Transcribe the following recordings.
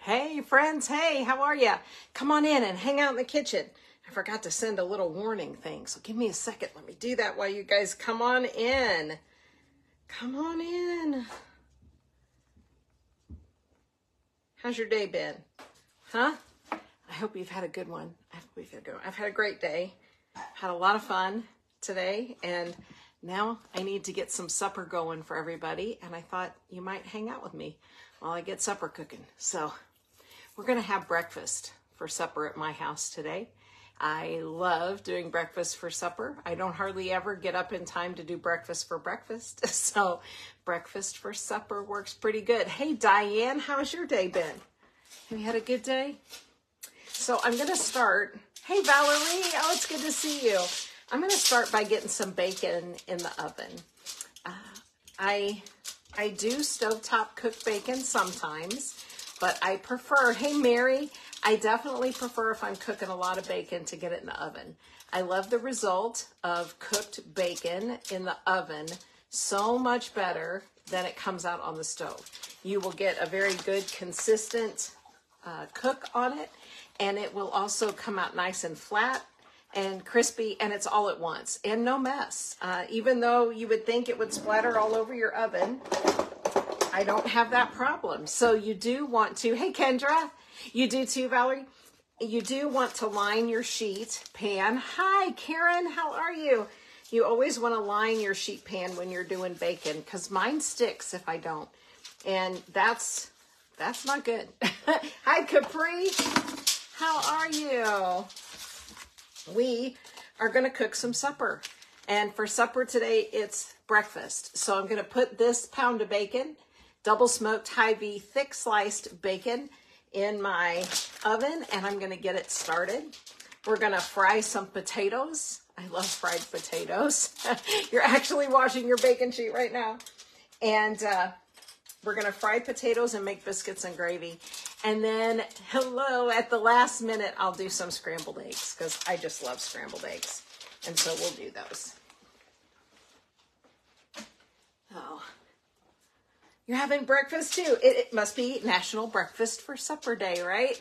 Hey friends, hey, how are ya? Come on in and hang out in the kitchen. I forgot to send a little warning thing, so give me a second. Let me do that while you guys come on in. Come on in. How's your day been? Huh? I hope you've had a good one. I've had a great day. Had a lot of fun today, and now I need to get some supper going for everybody, and I thought you might hang out with me while I get supper cooking. So we're gonna have breakfast for supper at my house today. I love doing breakfast for supper. I don't hardly ever get up in time to do breakfast for breakfast. So breakfast for supper works pretty good. Hey, Diane, how's your day been? Have you had a good day? So I'm gonna start. Hey, Valerie, oh, it's good to see you. I'm gonna start by getting some bacon in the oven. I do stovetop cook bacon sometimes, but I prefer, hey Mary, I definitely prefer if I'm cooking a lot of bacon to get it in the oven. I love the result of cooked bacon in the oven so much better than it comes out on the stove. You will get a very good consistent cook on it, and it will also come out nice and flat and crispy, and it's all at once and no mess. Even though you would think it would splatter all over your oven, I don't have that problem. So you do want to, hey Kendra, you do too, Valerie. You do want to line your sheet pan. Hi Karen, how are you? You always want to line your sheet pan when you're doing bacon, because mine sticks if I don't. And that's not good. Hi Capri, how are you? We are going to cook some supper. And for supper today, it's breakfast. So I'm going to put this pound of bacon, double smoked Hy-Vee thick sliced bacon, in my oven, and I'm going to get it started. We're going to fry some potatoes. I love fried potatoes. You're actually washing your bacon sheet right now. And we're going to fry potatoes and make biscuits and gravy. And then, hello, at the last minute, I'll do some scrambled eggs, because I just love scrambled eggs. And so we'll do those. Oh, you're having breakfast too. It must be National Breakfast for Supper Day, right?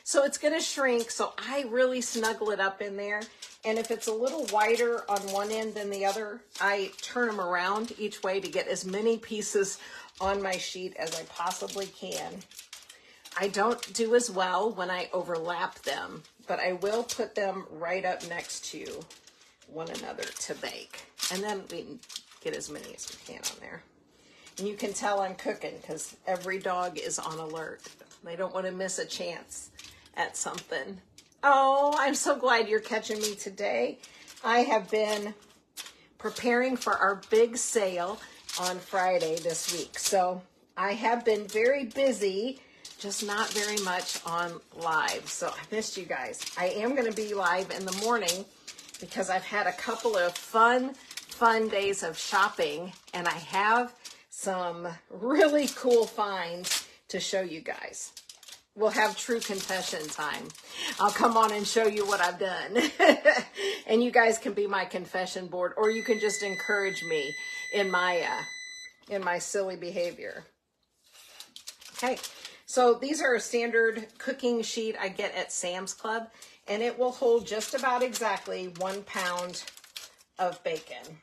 So it's going to shrink, so I really snuggle it up in there. And if it's a little wider on one end than the other, I turn them around each way to get as many pieces on my sheet as I possibly can. I don't do as well when I overlap them, but I will put them right up next to one another to bake. And then we can get as many as we can on there. And you can tell I'm cooking because every dog is on alert. They don't want to miss a chance at something. Oh, I'm so glad you're catching me today. I have been preparing for our big sale on Friday this week. So I have been very busy, just not very much on live. So I missed you guys. I am going to be live in the morning because I've had a couple of fun days of shopping, and I have some really cool finds to show you guys. We'll have true confession time. I'll come on and show you what I've done. And you guys can be my confession board, or you can just encourage me in my silly behavior. Okay, so these are a standard cooking sheet I get at Sam's Club, and it will hold just about exactly 1 pound of bacon.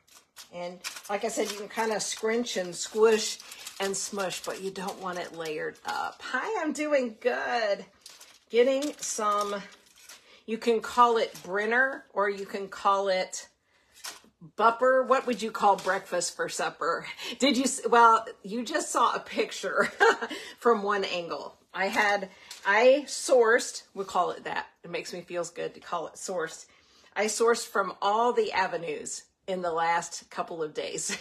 And like I said, you can kind of scrunch and squish and smush, but you don't want it layered up. Hi, I'm doing good. Getting some, you can call it Brenner, or you can call it Bupper. What would you call breakfast for supper? Did you, well, you just saw a picture from one angle. I sourced, we'll call it that. It makes me feel good to call it sourced. I sourced from all the avenues in the last couple of days.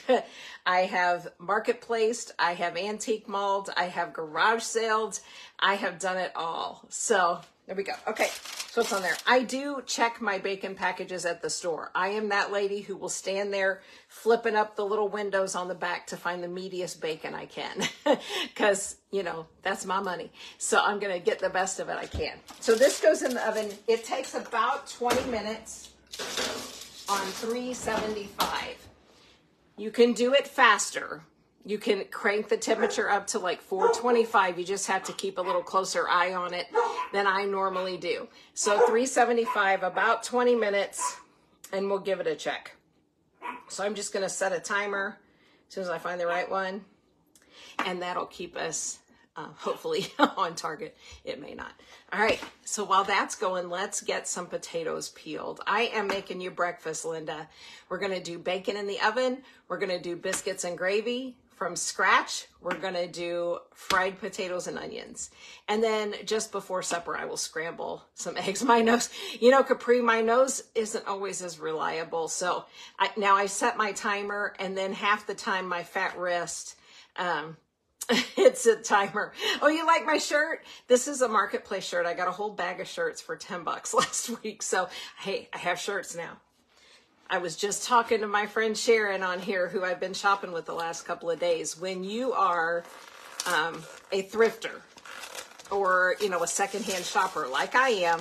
I have marketplaced, I have antique mauled, I have garage saled, I have done it all. So there we go. Okay, so what's on there? I do check my bacon packages at the store. I am that lady who will stand there flipping up the little windows on the back to find the meatiest bacon I can, because, you know, that's my money. So I'm gonna get the best of it I can. So this goes in the oven. It takes about 20 minutes on 375. You can do it faster. You can crank the temperature up to like 425. You just have to keep a little closer eye on it than I normally do. So 375, about 20 minutes, and we'll give it a check. So I'm just going to set a timer as soon as I find the right one, and that'll keep us hopefully on target. It may not. All right, so while that's going, let's get some potatoes peeled. I am making you breakfast, Linda. We're going to do bacon in the oven. We're going to do biscuits and gravy from scratch. We're going to do fried potatoes and onions. And then just before supper, I will scramble some eggs. My nose, you know, Capri, my nose isn't always as reliable. So now I set my timer, and then half the time my fat wrist, it's a timer. Oh, you like my shirt? This is a Marketplace shirt. I got a whole bag of shirts for $10 last week. So, hey, I have shirts now. I was just talking to my friend Sharon on here, who I've been shopping with the last couple of days. When you are a thrifter or, you know, a secondhand shopper like I am,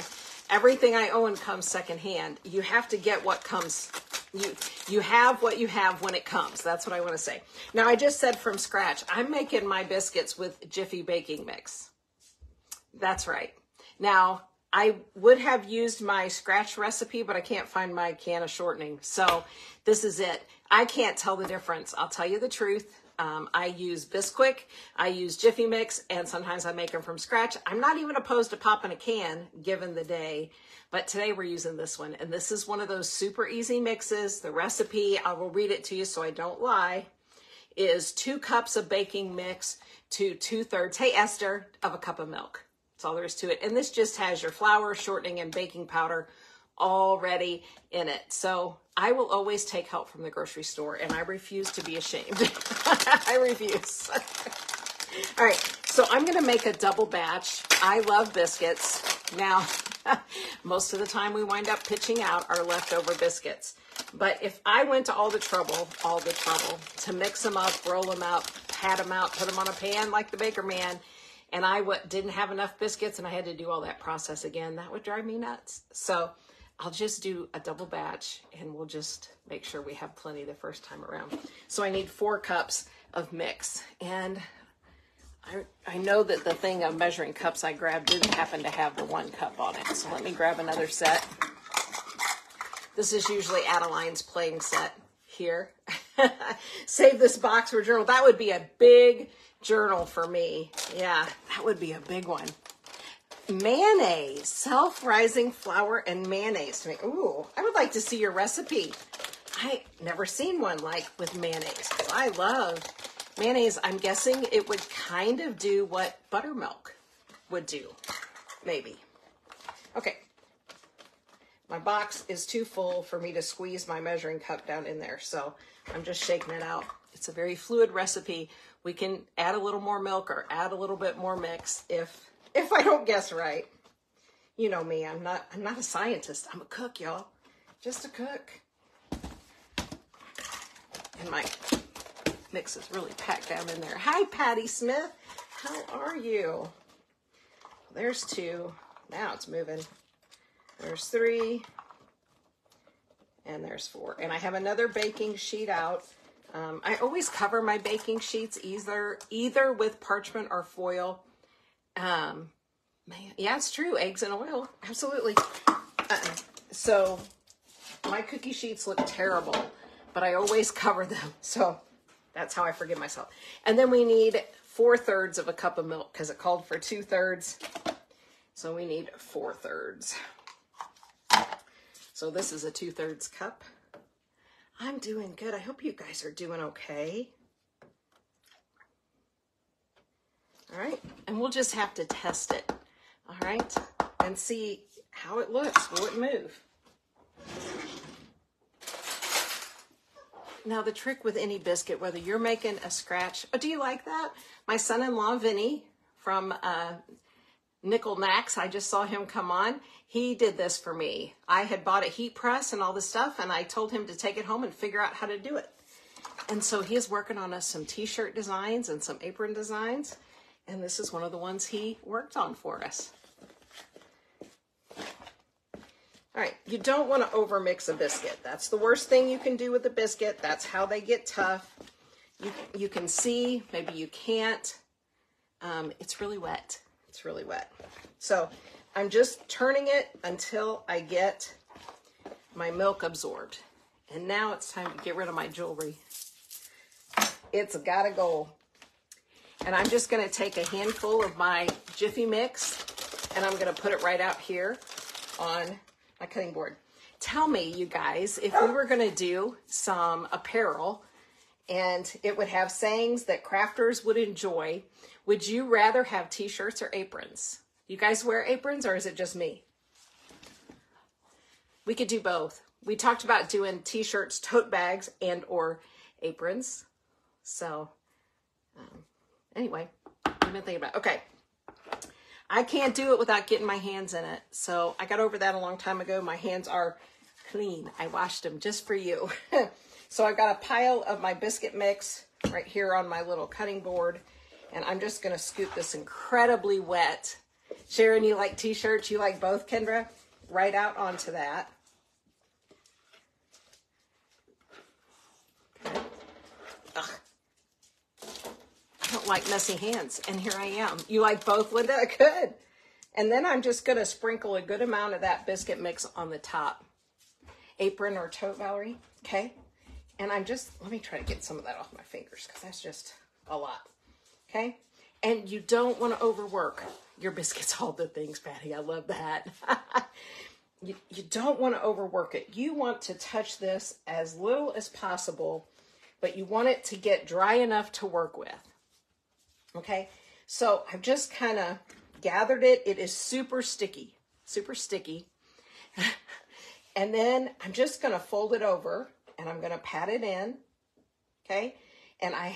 everything I own comes secondhand. You have to get what comes. You have what you have when it comes. That's what I want to say. Now, I just said from scratch, I'm making my biscuits with Jiffy baking mix. That's right. Now, I would have used my scratch recipe, but I can't find my can of shortening. So this is it. I can't tell the difference. I'll tell you the truth. I use Bisquick, I use Jiffy Mix, and sometimes I make them from scratch. I'm not even opposed to popping a can, given the day, but today we're using this one. And this is one of those super easy mixes. The recipe, I will read it to you so I don't lie, is 2 cups of baking mix to 2/3, hey Esther, of a cup of milk. That's all there is to it. And this just has your flour, shortening, and baking powder already in it. So I will always take help from the grocery store, and I refuse to be ashamed. I refuse. All right, so I'm going to make a double batch. I love biscuits. Now, most of the time we wind up pitching out our leftover biscuits. But if I went to all the trouble to mix them up, roll them up, pat them out, put them on a pan like the baker man, and I didn't have enough biscuits and I had to do all that process again, that would drive me nuts. So I'll just do a double batch, and we'll just make sure we have plenty the first time around. So I need 4 cups of mix. And I know that the thing of measuring cups I grabbed didn't happen to have the 1 cup on it. So let me grab another set. This is usually Adeline's playing set here. Save this box for journal. That would be a big journal for me. Yeah, that would be a big one. Mayonnaise, self-rising flour and mayonnaise. Ooh, I would like to see your recipe. I never seen one like with mayonnaise. I love mayonnaise. I'm guessing it would kind of do what buttermilk would do, maybe. Okay, my box is too full for me to squeeze my measuring cup down in there, so I'm just shaking it out. It's a very fluid recipe. We can add a little more milk or add a little bit more mix if I don't guess right. You know me, I'm not a scientist. I'm a cook, y'all. Just a cook. And my mix is really packed down in there. Hi, Patty Smith. How are you? There's 2. Now it's moving. There's 3. And there's 4. And I have another baking sheet out. I always cover my baking sheets either with parchment or foil. Yeah, it's true. Eggs and oil. Absolutely. So my cookie sheets look terrible, but I always cover them. So that's how I forgive myself. And then we need 4/3 of a cup of milk because it called for 2/3. So we need 4/3. So this is a 2/3 cup. I'm doing good. I hope you guys are doing okay. All right, and we'll just have to test it, all right, and see how it looks. Will it move? Now, the trick with any biscuit, whether you're making a scratch, oh, do you like that? My son-in-law, Vinny, from Nickel Knacks, I just saw him come on. He did this for me. I had bought a heat press and all this stuff, and I told him to take it home and figure out how to do it. And so he is working on us some t-shirt designs and some apron designs. And this is one of the ones he worked on for us. All right, you don't want to overmix a biscuit. That's the worst thing you can do with a biscuit. That's how they get tough. You can see, maybe you can't. It's really wet. It's really wet. So I'm just turning it until I get my milk absorbed. And now it's time to get rid of my jewelry. It's gotta go. And I'm just gonna take a handful of my Jiffy Mix and I'm gonna put it right out here on my cutting board. Tell me, you guys, if we were gonna do some apparel and it would have sayings that crafters would enjoy, would you rather have t-shirts or aprons? You guys wear aprons or is it just me? We could do both. We talked about doing t-shirts, tote bags, and or aprons. So anyway, I've been thinking about, okay. I can't do it without getting my hands in it. So I got over that a long time ago. My hands are clean. I washed them just for you. So I've got a pile of my biscuit mix right here on my little cutting board. And I'm just going to scoop this incredibly wet. Sharon, you like t-shirts? You like both, Kendra? Right out onto that. Ugh. I don't like messy hands, and here I am. You like both, Linda? Good. And then I'm just going to sprinkle a good amount of that biscuit mix on the top. Apron or tote, Valerie? Okay. And I'm just, let me try to get some of that off my fingers because that's just a lot. Okay. And you don't want to overwork your biscuits, all the things, Patty. I love that. You don't want to overwork it. You want to touch this as little as possible, but you want it to get dry enough to work with. Okay. So I've just kind of gathered it. It is super sticky, super sticky. And then I'm just going to fold it over and I'm going to pat it in. Okay. And I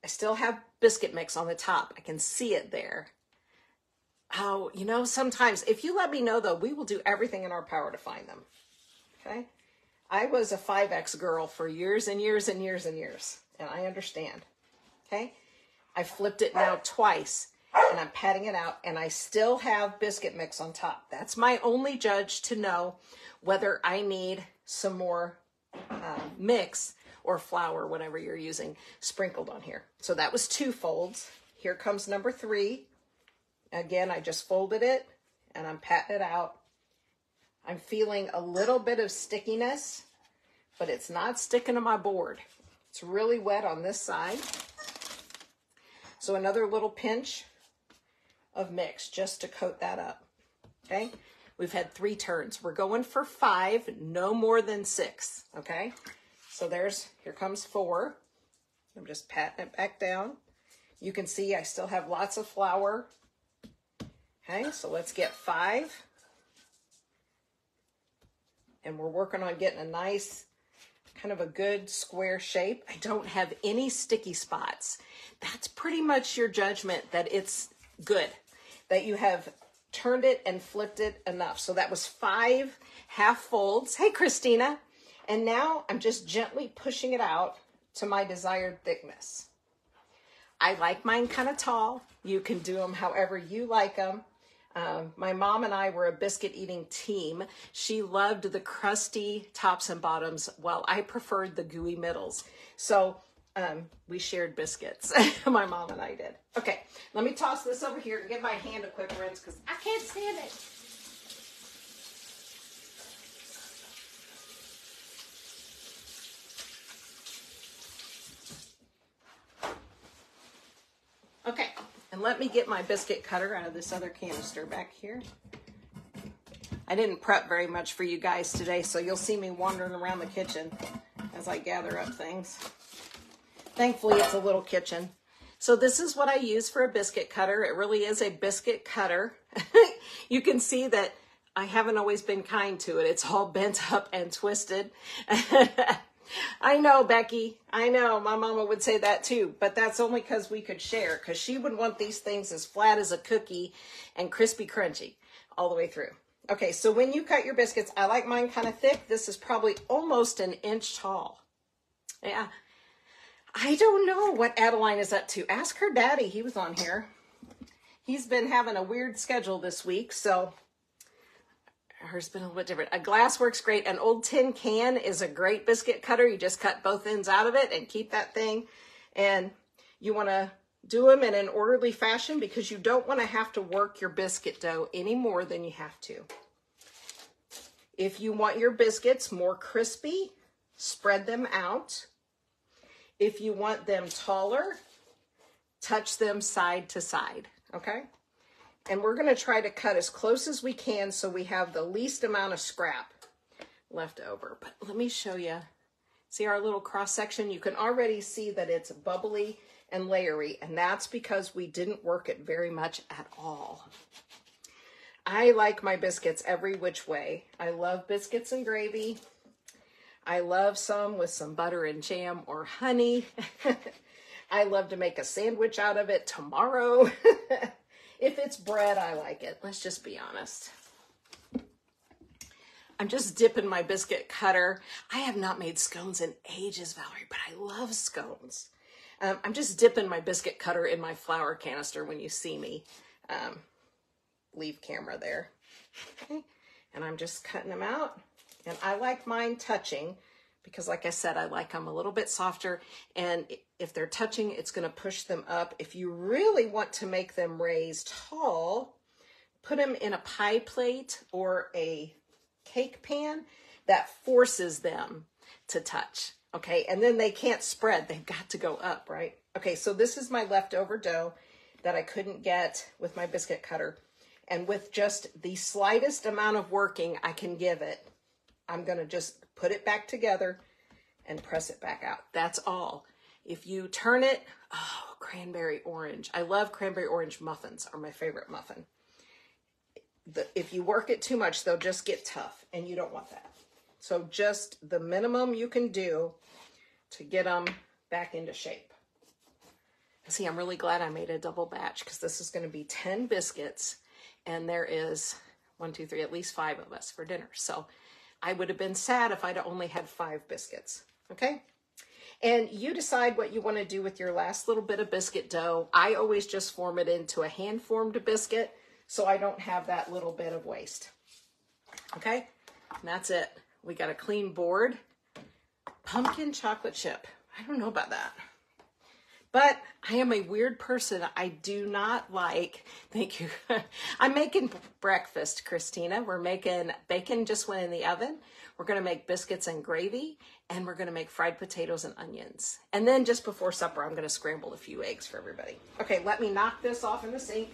still have biscuit mix on the top. I can see it there. Oh, you know, sometimes if you let me know though, we will do everything in our power to find them. Okay. I was a 5X girl for years and years and years and years. And I understand. Okay. I flipped it now twice and I'm patting it out and I still have biscuit mix on top. That's my only judge to know whether I need some more mix or flour, whatever you're using, sprinkled on here. So that was 2 folds. Here comes number 3. Again, I just folded it and I'm patting it out. I'm feeling a little bit of stickiness, but it's not sticking to my board. It's really wet on this side. So another little pinch of mix just to coat that up. Okay. We've had 3 turns. We're going for 5, no more than 6. Okay. So here comes 4. I'm just patting it back down. You can see I still have lots of flour. Okay. So let's get 5. And we're working on getting a nice, kind of a good square shape. I don't have any sticky spots. That's pretty much your judgment that it's good, that you have turned it and flipped it enough. So that was 5 half folds. Hey, Christina. And now I'm just gently pushing it out to my desired thickness. I like mine kind of tall. You can do them however you like them. My mom and I were a biscuit eating team. She loved the crusty tops and bottoms while I preferred the gooey middles. So we shared biscuits. My mom and I did. Okay, let me toss this over here and give my hand a quick rinse because I can't stand it. Okay, and let me get my biscuit cutter out of this other canister back here. I didn't prep very much for you guys today, so you'll see me wandering around the kitchen as I gather up things. Thankfully, it's a little kitchen. So this is what I use for a biscuit cutter. It really is a biscuit cutter. You can see that I haven't always been kind to it. It's all bent up and twisted. I know, Becky. I know. My mama would say that too, but that's only because we could share, because she would want these things as flat as a cookie and crispy crunchy all the way through. Okay, so when you cut your biscuits, I like mine kind of thick. This is probably almost an inch tall. Yeah. I don't know what Adeline is up to. Ask her daddy. He was on here. He's been having a weird schedule this week, so hers been a little bit different. A glass works great. An old tin can is a great biscuit cutter. You just cut both ends out of it and keep that thing And you want to do them in an orderly fashion because you don't want to have to work your biscuit dough any more than you have to. If you want your biscuits more crispy, spread them out. If you want them taller, touch them side to side, okay? And we're going to try to cut as close as we can so we have the least amount of scrap left over. But let me show you. See our little cross section? You can already see that it's bubbly and layery, and that's because we didn't work it very much at all. I like my biscuits every which way. I love biscuits and gravy. I love some with some butter and jam or honey. I love to make a sandwich out of it tomorrow. If it's bread, I like it. Let's just be honest. I'm just dipping my biscuit cutter. I have not made scones in ages, Valerie, but I love scones. I'm just dipping my biscuit cutter in my flour canister when you see me. Leave camera there. Okay. And I'm just cutting them out. And I like mine touching because, like I said, I like them a little bit softer. And if they're touching, it's going to push them up. If you really want to make them raised tall, put them in a pie plate or a cake pan that forces them to touch. Okay, and then they can't spread. They've got to go up, right? Okay, so this is my leftover dough that I couldn't get with my biscuit cutter. And with just the slightest amount of working I can give it, I'm going to just put it back together and press it back out. That's all. If you turn it, oh, cranberry orange. I love cranberry orange muffins, are my favorite muffin. If you work it too much, they'll just get tough, and you don't want that. So just the minimum you can do to get them back into shape. See, I'm really glad I made a double batch because this is going to be 10 biscuits, and there is 1, 2, 3, at least 5 of us for dinner. So I would have been sad if I'd only had 5 biscuits, okay? And you decide what you want to do with your last little bit of biscuit dough. I always just form it into a hand-formed biscuit so I don't have that little bit of waste, okay? And that's it. We got a clean board. Pumpkin chocolate chip. I don't know about that. But I am a weird person. I do not like, thank you. I'm making breakfast, Christina. We're making bacon just went in the oven. We're going to make biscuits and gravy, and we're going to make fried potatoes and onions. And then just before supper, I'm going to scramble a few eggs for everybody. Okay, let me knock this off in the sink.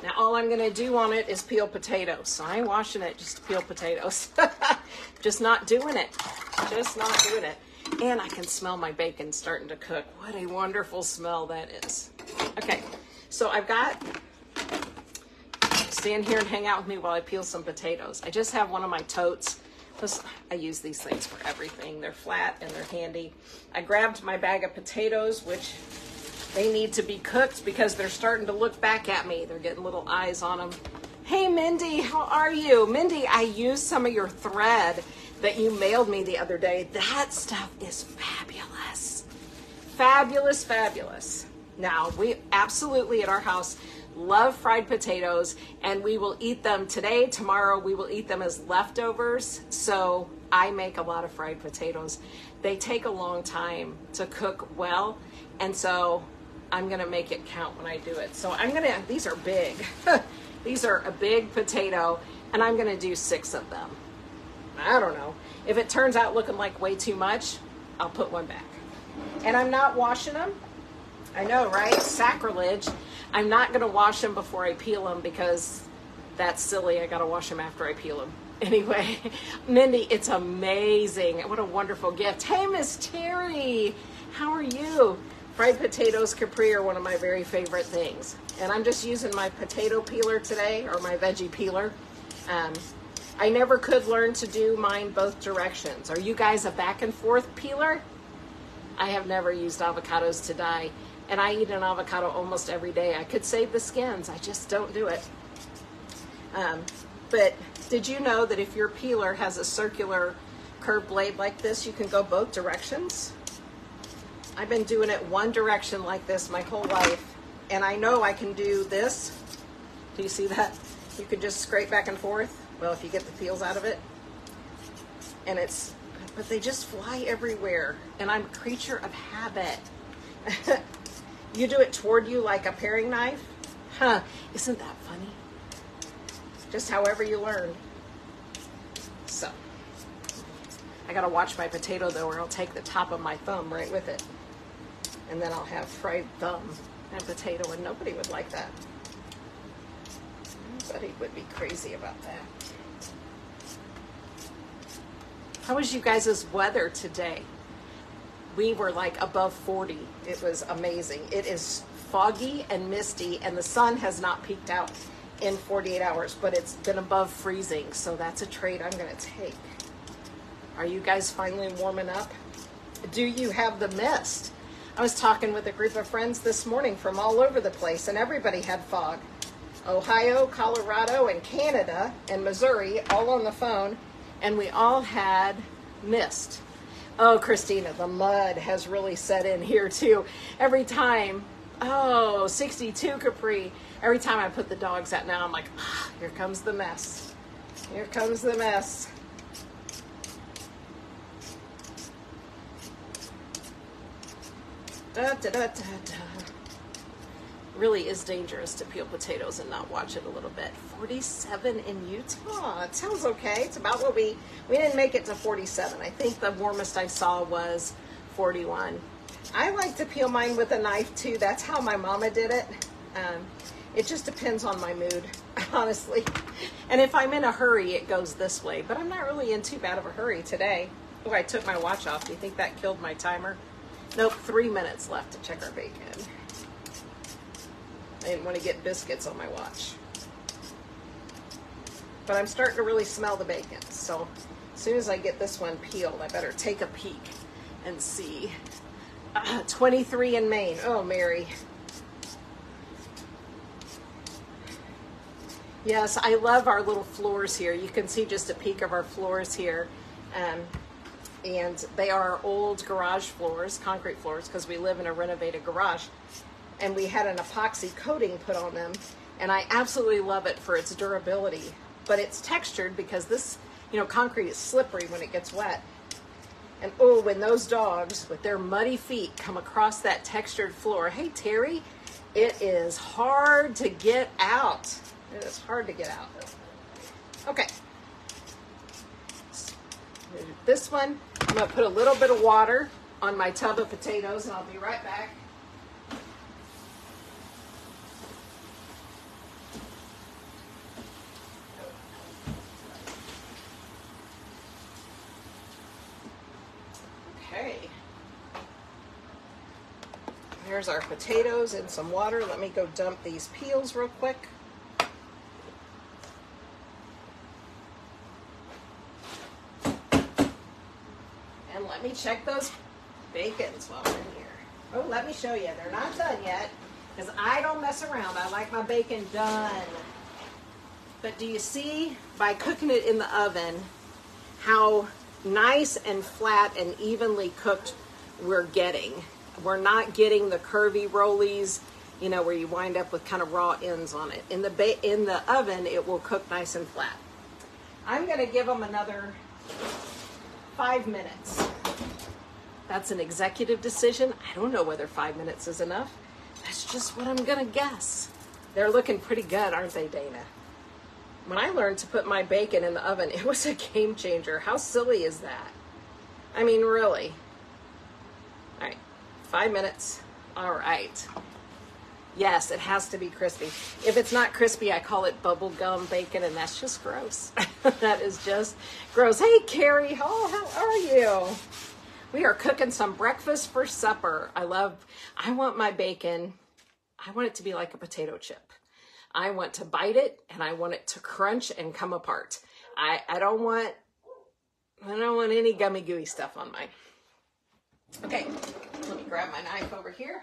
Now all I'm going to do on it is peel potatoes. So I ain't washing it just to peel potatoes. Just not doing it. Just not doing it. And I can smell my bacon starting to cook. What a wonderful smell that is. Okay, so I've got, stand here and hang out with me while I peel some potatoes. I just have one of my totes. I use these things for everything. They're flat and they're handy. I grabbed my bag of potatoes, which they need to be cooked because they're starting to look back at me. They're getting little eyes on them. Hey, Mindy, how are you? Mindy, I used some of your thread that you mailed me the other day. That stuff is fabulous. Fabulous, fabulous. Now, we absolutely at our house love fried potatoes, and we will eat them today. Tomorrow, we will eat them as leftovers. So I make a lot of fried potatoes. They take a long time to cook well, and so I'm going to make it count when I do it. So I'm going to, these are big. These are a big potato, and I'm going to do 6 of them. I don't know. If it turns out looking like way too much, I'll put one back. And I'm not washing them. I know, right? Sacrilege. I'm not going to wash them before I peel them because that's silly. I got to wash them after I peel them. Anyway, Mindy, it's amazing. What a wonderful gift. Hey, Miss Terry. How are you? Fried potatoes Capri are one of my very favorite things. And I'm just using my potato peeler today, or my veggie peeler. I never could learn to do mine both directions. Are you guys a back and forth peeler? I have never used avocados to dye, and I eat an avocado almost every day. I could save the skins, I just don't do it. But did you know that if your peeler has a circular curved blade like this, you can go both directions? I've been doing it one direction like this my whole life, and I know I can do this. Do you see that? You can just scrape back and forth. Well, if you get the peels out of it. And but they just fly everywhere. And I'm a creature of habit. You do it toward you like a paring knife? Huh, isn't that funny? Just however you learn. So, I gotta watch my potato though, or I'll take the top of my thumb right with it. And then I'll have fried thumb and potato, and nobody would like that. Nobody would be crazy about that. How was you guys' weather today? We were like above 40. It was amazing. It is foggy and misty, and the sun has not peeked out in 48 hours, but it's been above freezing, so that's a trade I'm gonna take. Are you guys finally warming up? Do you have the mist? I was talking with a group of friends this morning from all over the place, and everybody had fog. Ohio, Colorado, and Canada, and Missouri, all on the phone, and we all had mist. Oh, Christina, the mud has really set in here too. Every time, 62 Capri. Every time I put the dogs out now, I'm like, here comes the mess. Here comes the mess. Da, da, da, da, da. Really is dangerous to peel potatoes and not watch it a little bit. 47 in Utah. It sounds okay. It's about what we didn't make it to 47. I think the warmest I saw was 41. I like to peel mine with a knife too. That's how my mama did it. It just depends on my mood, honestly. And if I'm in a hurry, it goes this way. But I'm not really in too bad of a hurry today. Oh, I took my watch off. Do you think that killed my timer? Nope, 3 minutes left to check our bacon. I didn't want to get biscuits on my watch. But I'm starting to really smell the bacon. So as soon as I get this one peeled, I better take a peek and see. 23 in Maine. Oh, Mary. Yes, I love our little floors here. You can see just a peek of our floors here. And they are old garage floors, concrete floors, because we live in a renovated garage. And we had an epoxy coating put on them, and I absolutely love it for its durability. But it's textured because this, concrete is slippery when it gets wet. And oh, when those dogs with their muddy feet come across that textured floor, hey Terry, it is hard to get out. It is hard to get out. Okay. This one, I'm gonna put a little bit of water on my tub of potatoes, and I'll be right back. Okay. There's our potatoes and some water. Let me go dump these peels real quick. And let me check those bacons while we're in here. Oh, let me show you. They're not done yet, because I don't mess around. I like my bacon done. But do you see, by cooking it in the oven, how nice and flat and evenly cooked we're getting? We're not getting the curvy rollies, where you wind up with kind of raw ends on it. In the oven, it will cook nice and flat. I'm going to give them another 5 minutes. That's an executive decision. I don't know whether 5 minutes is enough. That's just what I'm going to guess. They're looking pretty good, aren't they, Dana? When I learned to put my bacon in the oven, it was a game changer. How silly is that? I mean, really. All right, 5 minutes. All right. Yes, it has to be crispy. If it's not crispy, I call it bubble gum bacon, and that's just gross. That is just gross. Hey, Carrie, how are you? We are cooking some breakfast for supper. I want my bacon, I want it to be like a potato chip. I want to bite it, and I want it to crunch and come apart. I don't want any gummy gooey stuff on mine. Okay, let me grab my knife over here.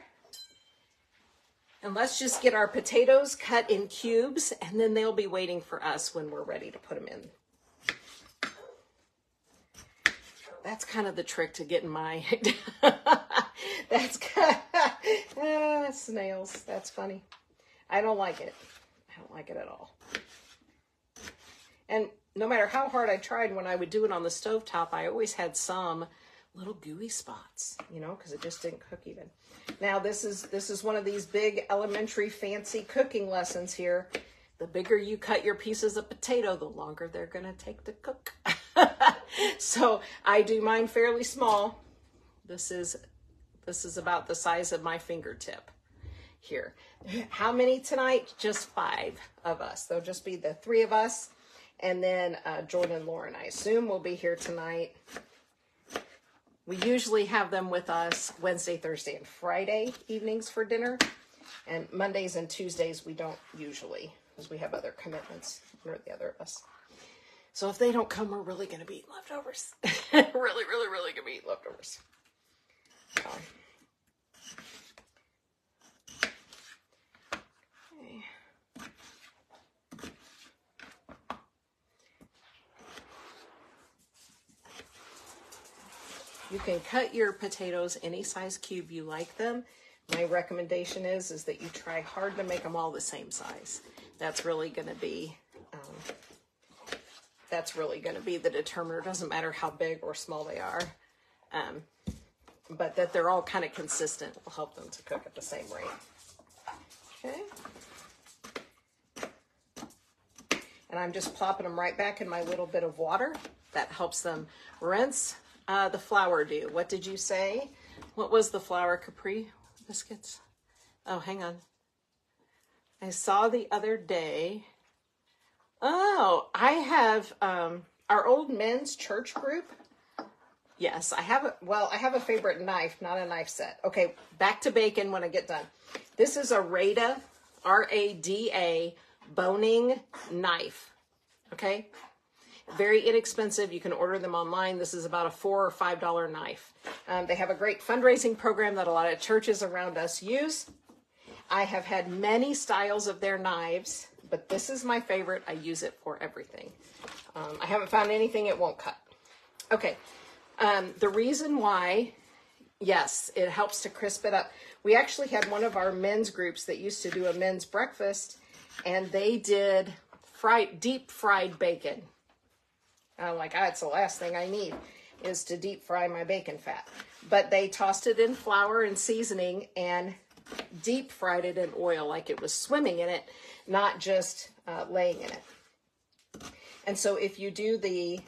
And let's just get our potatoes cut in cubes, and then they'll be waiting for us when we're ready to put them in. That's kind of the trick to getting my, that's snails. That's funny. I don't like it. I don't like it at all. And no matter how hard I tried when I would do it on the stovetop, I always had some little gooey spots, you know, because it just didn't cook even. Now this is one of these big elementary fancy cooking lessons here. The bigger you cut your pieces of potato, the longer they're going to take to cook. So I do mine fairly small. This is about the size of my fingertip here. How many tonight? Just 5 of us. There'll just be the 3 of us. And then Jordan and Lauren, I assume, will be here tonight. We usually have them with us Wednesday, Thursday, and Friday evenings for dinner. And Mondays and Tuesdays we don't usually, because we have other commitments, or the other of us. So if they don't come, we're really going to be eating leftovers. Really, really, really going to be eating leftovers. Okay. You can cut your potatoes any size cube you like them. My recommendation is that you try hard to make them all the same size. That's really going to be the determiner. It doesn't matter how big or small they are, but that they're all kind of consistent will help them to cook at the same rate. Okay. And I'm just plopping them right back in my little bit of water. That helps them rinse. The flour do. What did you say? What was the flour, Capri biscuits? Oh, hang on. I saw the other day. Oh, I have our old men's church group. Yes, I have a favorite knife, not a knife set. Okay, back to bacon when I get done. This is a Rada, R-A-D-A, boning knife. Okay? Very inexpensive. You can order them online. This is about a $4 or $5 knife. They have a great fundraising program that a lot of churches around us use. I have had many styles of their knives, but this is my favorite. I use it for everything. I haven't found anything it won't cut. Okay. The reason why, yes, it helps to crisp it up. We actually had one of our men's groups that used to do a men's breakfast, and they did deep fried bacon. I'm like, it's the last thing I need is to deep fry my bacon fat. But they tossed it in flour and seasoning and deep fried it in oil like it was swimming in it, not just laying in it. And so if you do the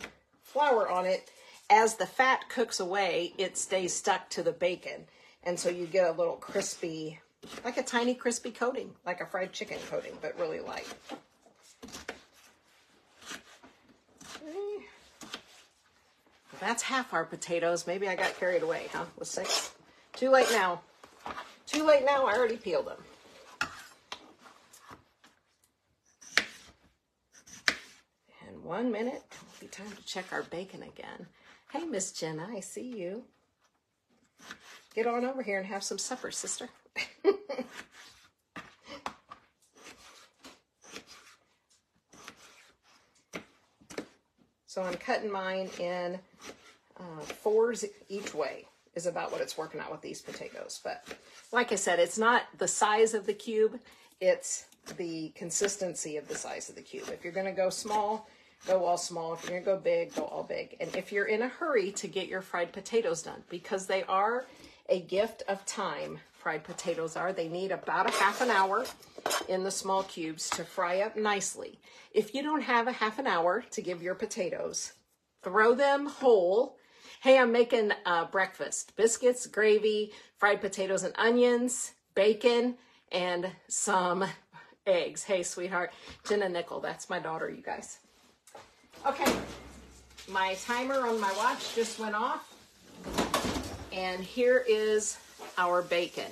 flour on it, as the fat cooks away, it stays stuck to the bacon. And so you get a little crispy, like a tiny crispy coating, like a fried chicken coating, but really light. That's half our potatoes. Maybe I got carried away, huh? With 6. Too late now. Too late now. I already peeled them. And 1 minute. It'll be time to check our bacon again. Hey, Miss Jenna, I see you. Get on over here and have some supper, sister. So I'm cutting mine in 4s each way is about what it's working out with these potatoes. But like I said, it's not the size of the cube. It's the consistency of the size of the cube. If you're going to go small, go all small. If you're going to go big, go all big. And if you're in a hurry to get your fried potatoes done, because they are a gift of time, fried potatoes are, they need about a half an hour in the small cubes to fry up nicely. If you don't have a half an hour to give your potatoes, throw them whole. Hey, I'm making breakfast. Biscuits, gravy, fried potatoes and onions, bacon, and some eggs. Hey, sweetheart. Jenna Nickel, that's my daughter, you guys. Okay, my timer on my watch just went off. And here is our bacon.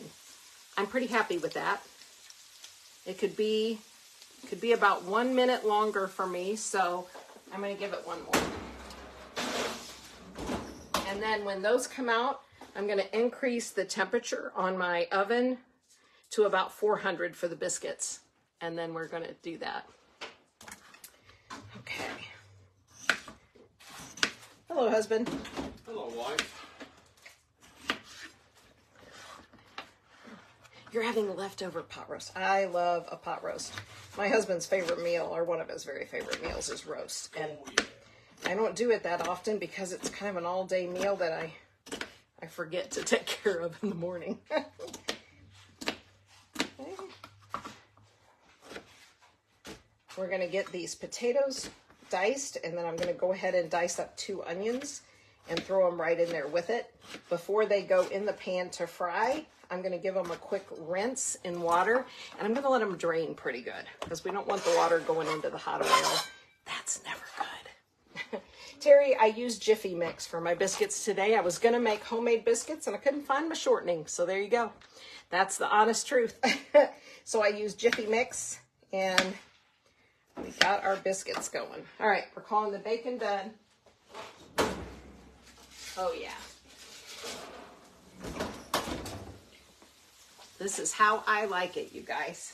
I'm pretty happy with that. It could be about 1 minute longer for me, so I'm going to give it 1 more. And then when those come out, I'm going to increase the temperature on my oven to about 400 for the biscuits. And then we're going to do that. Okay. Hello, husband. Hello, wife. You're having leftover pot roast. I love a pot roast. My husband's favorite meal, or one of his very favorite meals, is roast. And I don't do it that often because it's kind of an all-day meal that I forget to take care of in the morning. Okay. We're going to get these potatoes diced, and then I'm going to go ahead and dice up 2 onions and throw them right in there with it. Before they go in the pan to fry, I'm going to give them a quick rinse in water, and I'm going to let them drain pretty good because we don't want the water going into the hot oil. That's never good. Terry, I used Jiffy Mix for my biscuits today. I was going to make homemade biscuits, and I couldn't find my shortening, so there you go. That's the honest truth. So I used Jiffy Mix, and we got our biscuits going. All right, we're calling the bacon done. Oh, yeah. This is how I like it, you guys.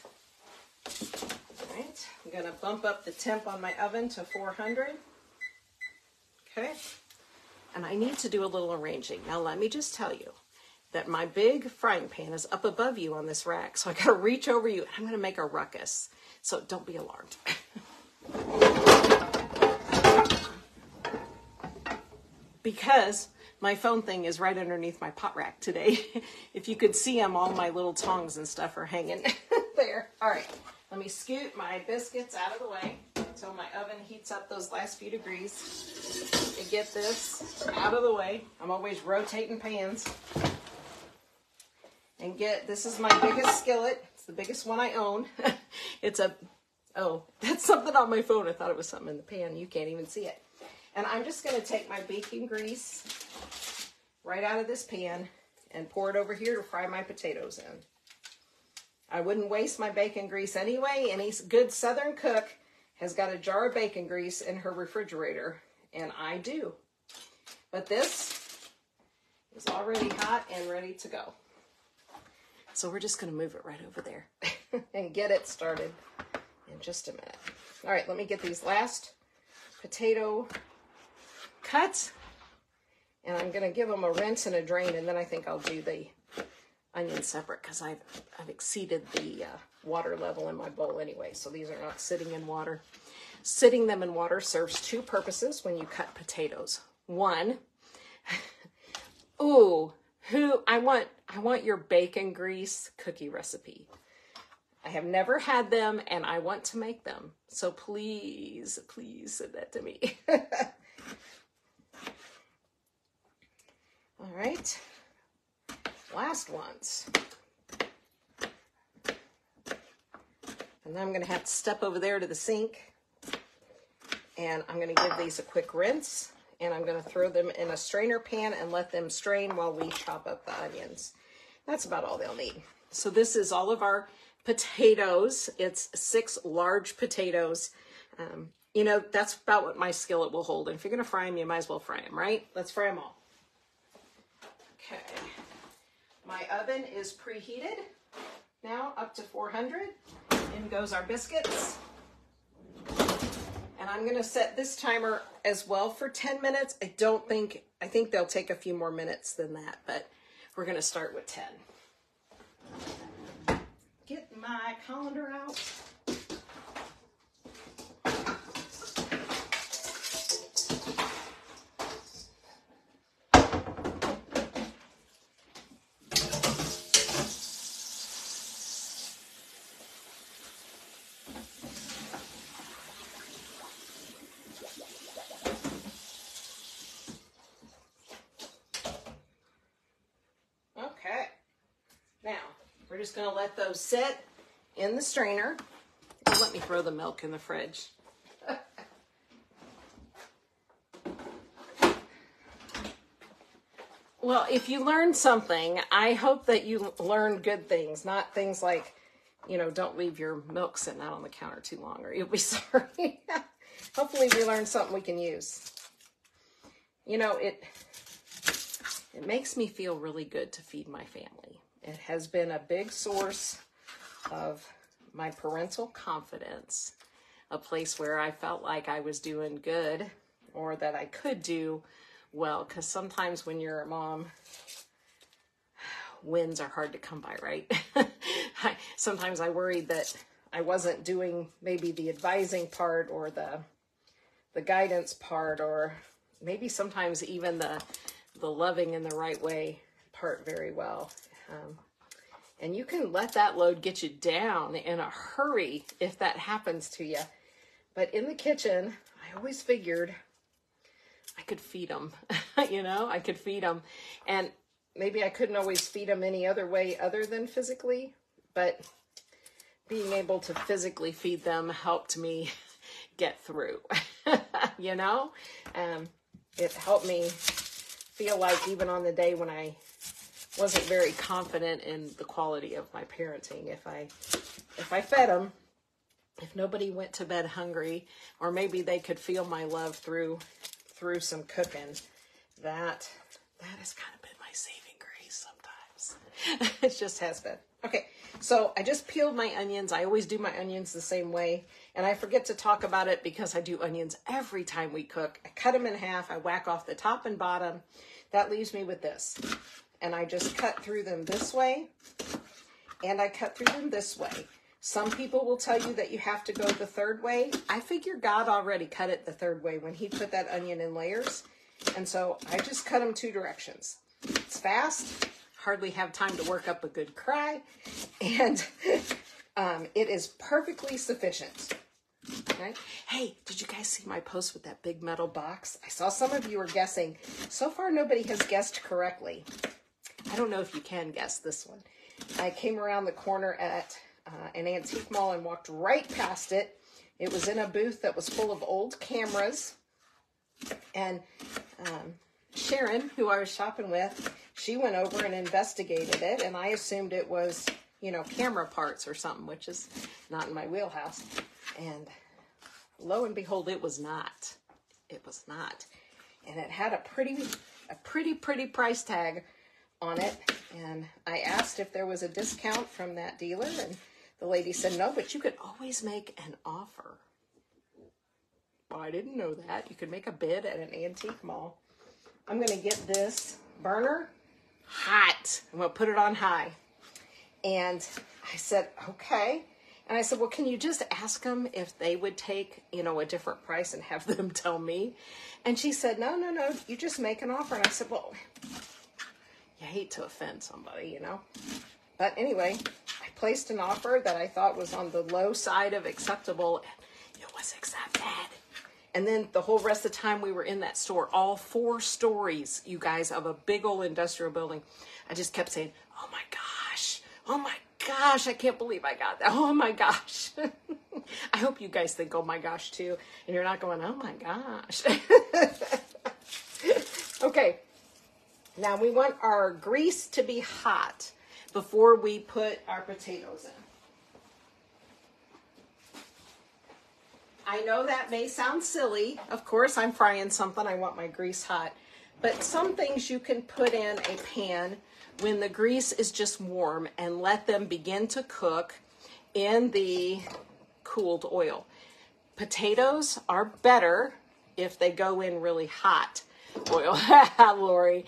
All right, I'm going to bump up the temp on my oven to 400. Okay, and I need to do a little arranging. Now, let me just tell you that my big frying pan is up above you on this rack, so I got to reach over you, and I'm going to make a ruckus. So don't be alarmed. Because my phone thing is right underneath my pot rack today. If you could see them, all my little tongs and stuff are hanging there. All right, let me scoot my biscuits out of the way until my oven heats up those last few degrees. To get this out of the way, I'm always rotating pans. And this is my biggest skillet. It's the biggest one I own. Oh, that's something on my phone. I thought it was something in the pan. You can't even see it. And I'm just going to take my bacon grease right out of this pan and pour it over here to fry my potatoes in. I wouldn't waste my bacon grease anyway. Any good Southern cook has got a jar of bacon grease in her refrigerator, and I do. But this is already hot and ready to go. So we're just going to move it right over there and get it started in just a minute. All right, let me get these last potato cuts, and I'm going to give them a rinse and a drain, and then I think I'll do the onions separate because I've exceeded the water level in my bowl anyway, so these are not sitting in water. Sitting them in water serves 2 purposes when you cut potatoes. One, I want your bacon grease cookie recipe. I have never had them, and I want to make them. So please, please send that to me. All right. Last ones. And then I'm going to have to step over there to the sink. And I'm going to give these a quick rinse. And I'm going to throw them in a strainer pan and let them strain while we chop up the onions. That's about all they'll need. So this is all of our potatoes. It's 6 large potatoes. You know, that's about what my skillet will hold. And if you're going to fry them, you might as well fry them, right? Let's fry them all. Okay. My oven is preheated now up to 400. In goes our biscuits. And I'm going to set this timer as well for 10 minutes. I think they'll take a few more minutes than that, but we're going to start with 10. Get my colander out. Okay. Now, we're just going to let those sit in the strainer. And let me throw the milk in the fridge. Well, if you learned something, I hope that you learned good things, not things like, you know, don't leave your milk sitting out on the counter too long or you'll be sorry. Hopefully we learned something we can use. You know, it makes me feel really good to feed my family. It has been a big source of my parental confidence, a place where I felt like I was doing good or that I could do well, because sometimes when you're a mom, wins are hard to come by, right? Sometimes I worried that I wasn't doing maybe the advising part or the guidance part, or maybe sometimes even the loving in the right way part very well. And you can let that load get you down in a hurry if that happens to you. But in the kitchen, I always figured I could feed them, you know, I could feed them. And maybe I couldn't always feed them any other way other than physically, but being able to physically feed them helped me get through, you know? It helped me feel like even on the day when I wasn't very confident in the quality of my parenting, if I fed them, if nobody went to bed hungry, or maybe they could feel my love through some cooking, that has kind of been my saving grace sometimes. It just has been. Okay, so I just peeled my onions. I always do my onions the same way, and I forget to talk about it because I do onions every time we cook. I cut them in half. I whack off the top and bottom. That leaves me with this. And I just cut through them this way, and I cut through them this way. Some people will tell you that you have to go the third way. I figure God already cut it the third way when he put that onion in layers. And so I just cut them 2 directions. It's fast, hardly have time to work up a good cry, and it is perfectly sufficient. Okay. Hey, did you guys see my post with that big metal box? I saw some of you were guessing. So far, nobody has guessed correctly. I don't know if you can guess this one. I came around the corner at an antique mall and walked right past it. It was in a booth that was full of old cameras. And Sharon, who I was shopping with, she went over and investigated it. And I assumed it was, you know, camera parts or something, which is not in my wheelhouse. And lo and behold, it was not. It was not. And it had a pretty price tag on it. And I asked if there was a discount from that dealer, and the lady said no, but you could always make an offer. Well, I didn't know that. You could make a bid at an antique mall. I'm going to get this burner hot. I'm going to put it on high. And I said, okay. And I said, well, can you just ask them if they would take, you know, a different price and have them tell me? And she said, no, you just make an offer. And I said, well, you hate to offend somebody, you know. But anyway, I placed an offer that I thought was on the low side of acceptable, and it was accepted. And then the whole rest of the time we were in that store, all 4 stories, you guys, of a big old industrial building, I just kept saying, oh my gosh, I can't believe I got that. Oh my gosh. I hope you guys think, oh my gosh, too. And you're not going, oh my gosh. Okay. Now we want our grease to be hot before we put our potatoes in. I know that may sound silly. Of course, I'm frying something. I want my grease hot. But some things you can put in a pan when the grease is just warm and let them begin to cook in the cooled oil. Potatoes are better if they go in really hot oil. Lori.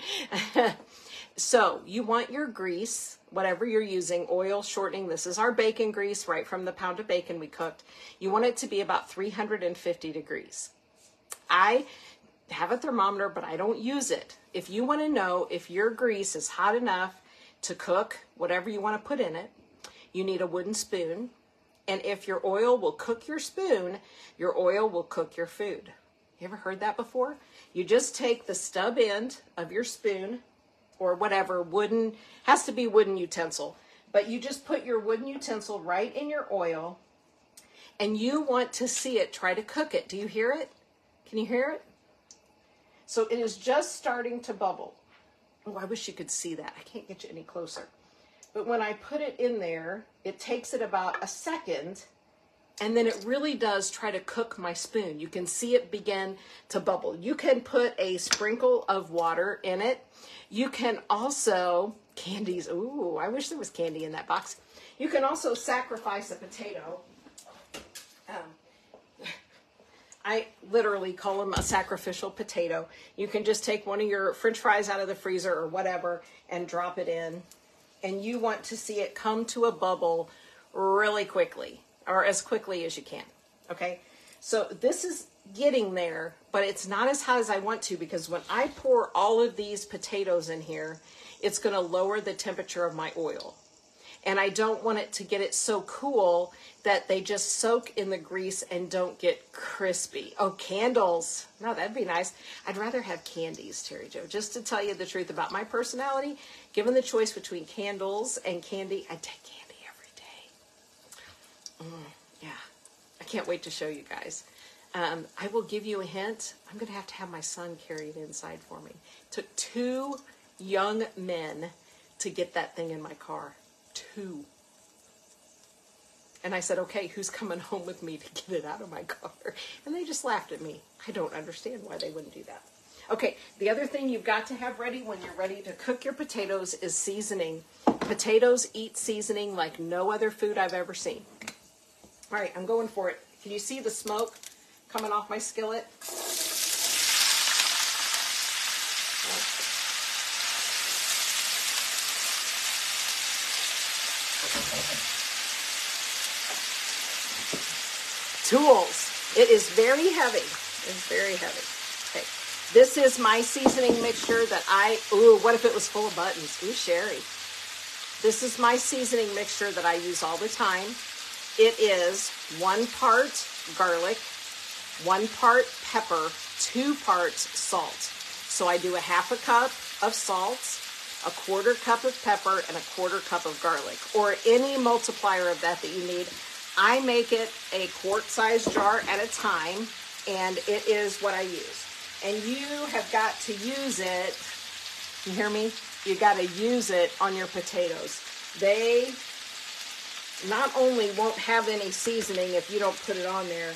So you want your grease, whatever you're using, oil shortening. This is our bacon grease right from the pound of bacon we cooked. You want it to be about 350 degrees. I have a thermometer, but I don't use it. If you want to know if your grease is hot enough to cook whatever you want to put in it, you need a wooden spoon. And if your oil will cook your spoon, your oil will cook your food. You ever heard that before? You just take the stub end of your spoon or whatever, wooden, has to be wooden utensil, but you just put your wooden utensil right in your oil and you want to see it, try to cook it. Do you hear it? Can you hear it? So it is just starting to bubble. Oh, I wish you could see that. I can't get you any closer. But when I put it in there, it takes it about a second, and then it really does try to cook my spoon. You can see it begin to bubble. You can put a sprinkle of water in it. You can also, candies, ooh, I wish there was candy in that box. You can also sacrifice a potato. I literally call them a sacrificial potato. You can just take one of your French fries out of the freezer or whatever and drop it in. and you want to see it come to a bubble really quickly, or as quickly as you can, okay? So this is getting there, but it's not as hot as I want to, because when I pour all of these potatoes in here, it's going to lower the temperature of my oil. And I don't want it to get it so cool that they just soak in the grease and don't get crispy. Oh, candles. No, that'd be nice. I'd rather have candies, Terry Jo. Just to tell you the truth about my personality, given the choice between candles and candy, I'd take candy every day. Yeah, I can't wait to show you guys. I will give you a hint. I'm going to have my son carry it inside for me. It took 2 young men to get that thing in my car. 2. And I said, okay, who's coming home with me to get it out of my car? And they just laughed at me. I don't understand why they wouldn't do that. Okay, the other thing you've got to have ready when you're ready to cook your potatoes is seasoning. Potatoes eat seasoning like no other food I've ever seen. All right, I'm going for it. Can you see the smoke coming off my skillet? Tools. It is very heavy. It's very heavy. Okay. This is my seasoning mixture that what if it was full of buttons? Ooh, Sherry. This is my seasoning mixture that I use all the time. It is 1 part garlic, 1 part pepper, 2 parts salt. So I do a 1/2 cup of salt, 1/4 cup of pepper, and 1/4 cup of garlic, or any multiplier of that you need. I make it a quart-size jar at a time, and it is what I use. And you have got to use it, you hear me? You got to use it on your potatoes. They not only won't have any seasoning if you don't put it on there,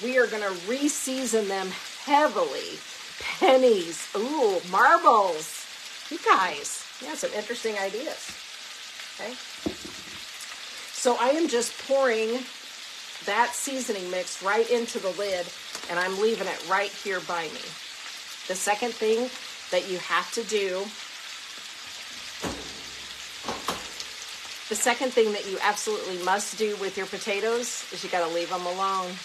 we are going to re-season them heavily. Pennies, ooh, marbles. You guys, yeah, some interesting ideas. Okay. So I am just pouring that seasoning mix right into the lid, and I'm leaving it right here by me. The second thing that you have to do, the second thing that you absolutely must do with your potatoes is you got to leave them alone.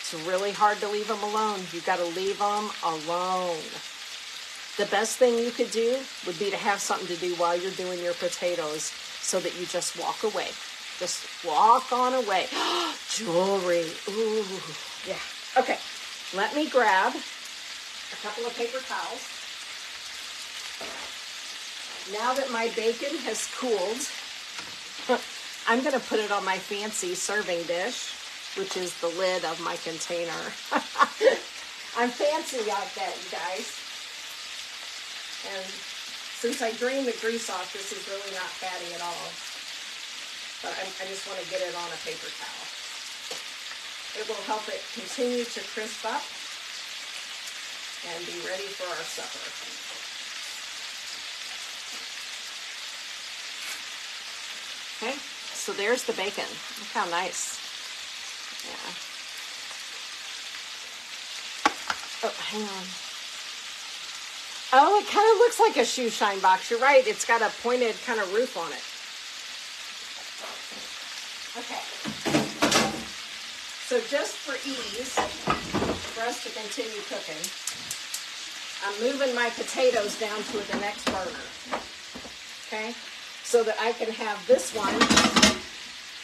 It's really hard to leave them alone. You got to leave them alone. The best thing you could do would be to have something to do while you're doing your potatoes, so that you just walk away. Just walk on away. Jewelry. Ooh. Yeah. Okay. Let me grab a couple of paper towels. Now that my bacon has cooled, I'm going to put it on my fancy serving dish, which is the lid of my container. I'm fancy like that, you guys. And since I drained the grease off, this is really not fatty at all. But I just want to get it on a paper towel. It will help it continue to crisp up and be ready for our supper. Okay, so there's the bacon. Look how nice. Yeah. Oh, hang on. Oh, it kind of looks like a shoe shine box. You're right. It's got a pointed kind of roof on it. Okay. So just for ease, for us to continue cooking, I'm moving my potatoes down to the next burner. Okay? So that I can have this one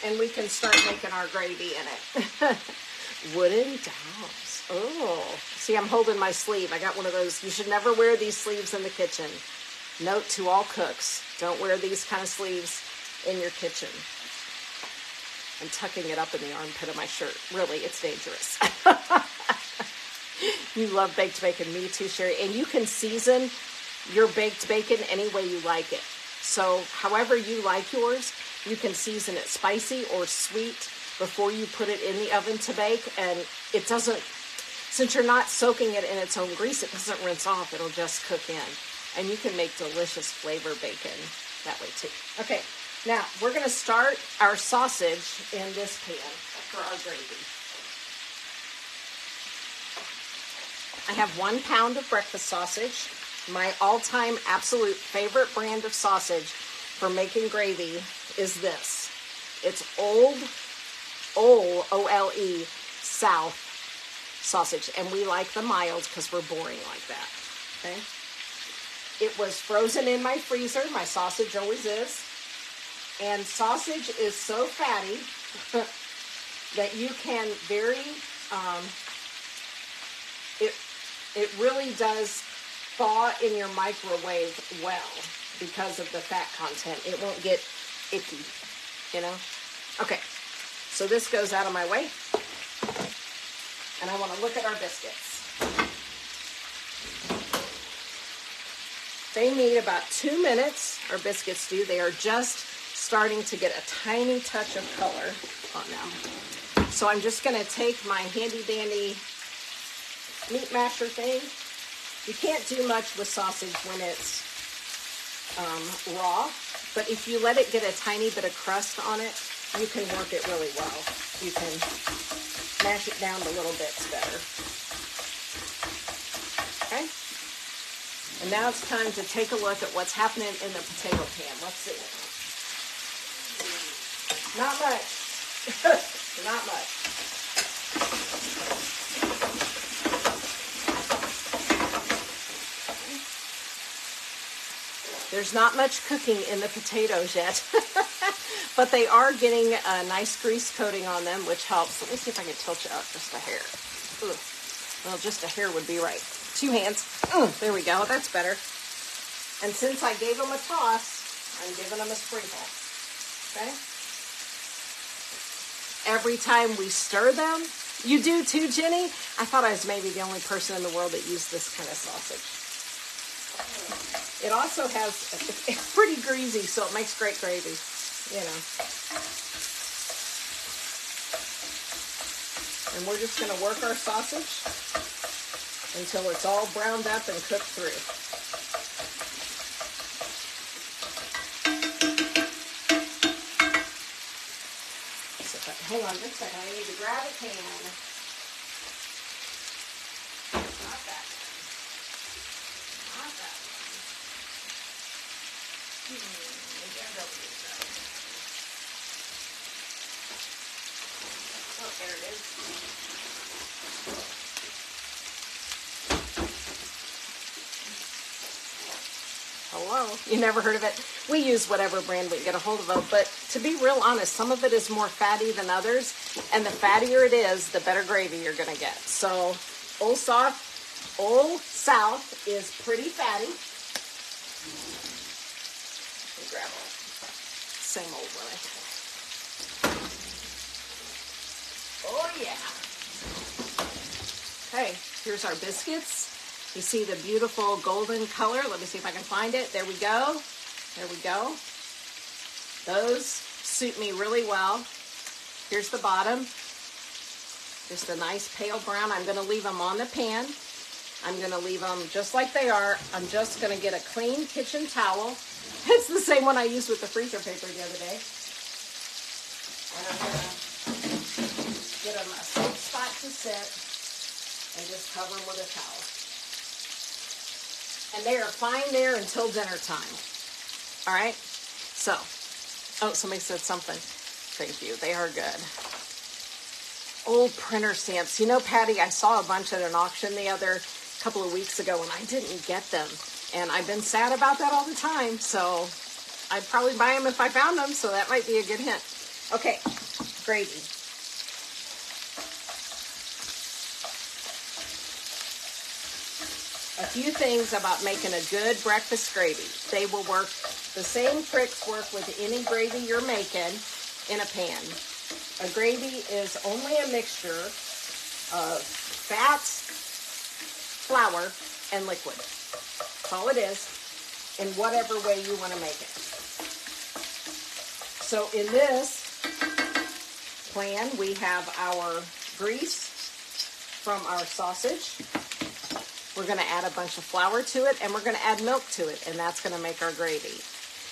and we can start making our gravy in it. Wooden dowels. Oh, see, I'm holding my sleeve. I got one of those. You should never wear these sleeves in the kitchen. Note to all cooks, don't wear these kind of sleeves in your kitchen. I'm tucking it up in the armpit of my shirt. Really, it's dangerous. You love baked bacon. Me too, Sherry. And you can season your baked bacon any way you like it. So however you like yours, you can season it spicy or sweet before you put it in the oven to bake. And it doesn't, since you're not soaking it in its own grease, it doesn't rinse off. It'll just cook in. And you can make delicious flavor bacon that way too. Okay, now we're going to start our sausage in this pan for our gravy. I have 1 pound of breakfast sausage. My all-time absolute favorite brand of sausage for making gravy is this. It's Old, O-L-E, South sausage. And we like the mild because we're boring like that, okay? It was frozen in my freezer. My sausage always is. And sausage is so fatty that you can it really does thaw in your microwave well because of the fat content. It won't get icky, you know? Okay, so this goes out of my way. And I want to look at our biscuits. They need about 2 minutes, our biscuits do. They are just starting to get a tiny touch of color on them. So I'm just going to take my handy dandy meat masher thing. You can't do much with sausage when it's raw, but if you let it get a tiny bit of crust on it, you can work it really well. You can mash it down to little bits better. Okay? And now it's time to take a look at what's happening in the potato pan. Let's see. Not much. Not much. There's not much cooking in the potatoes yet, but they are getting a nice grease coating on them, which helps. Let me see if I can tilt you up just a hair. Ugh. Well, just a hair would be right. 2 hands. There we go. That's better. And since I gave them a toss, I'm giving them a sprinkle. Okay? Every time we stir them, you do too, Jenny? I thought I was maybe the only person in the world that used this kind of sausage. It also has, it's pretty greasy, so it makes great gravy, you know. And we're just going to work our sausage until it's all browned up and cooked through. So, hang on just a second, I need to grab a pan. Not that one. Not that one. Oh, there it is. Hello? You never heard of it? We use whatever brand we can get a hold of, but to be real honest, some of it is more fatty than others, and the fattier it is, the better gravy you're going to get. So, Old South is pretty fatty. Grab it. Same old one, I think. Oh, yeah. Okay, here's our biscuits. You see the beautiful golden color. Let me see if I can find it. There we go. There we go. Those suit me really well. Here's the bottom. Just a nice pale brown. I'm going to leave them on the pan. I'm going to leave them just like they are. I'm just going to get a clean kitchen towel. It's the same one I used with the freezer paper the other day. And I'm going to get them a safe spot to sit and just cover them with a towel. And they are fine there until dinner time. All right? So, oh, somebody said something. Thank you. They are good. Old printer stamps. You know, Patty, I saw a bunch at an auction the other couple of weeks ago and I didn't get them. And I've been sad about that all the time, so I'd probably buy them if I found them, so that might be a good hint. Okay, gravy. A few things about making a good breakfast gravy. They will work, the same tricks work with any gravy you're making in a pan. A gravy is only a mixture of fats, flour, and liquid. That's all it is, in whatever way you want to make it. So in this plan, we have our grease from our sausage. We're going to add a bunch of flour to it, and we're going to add milk to it, and that's going to make our gravy.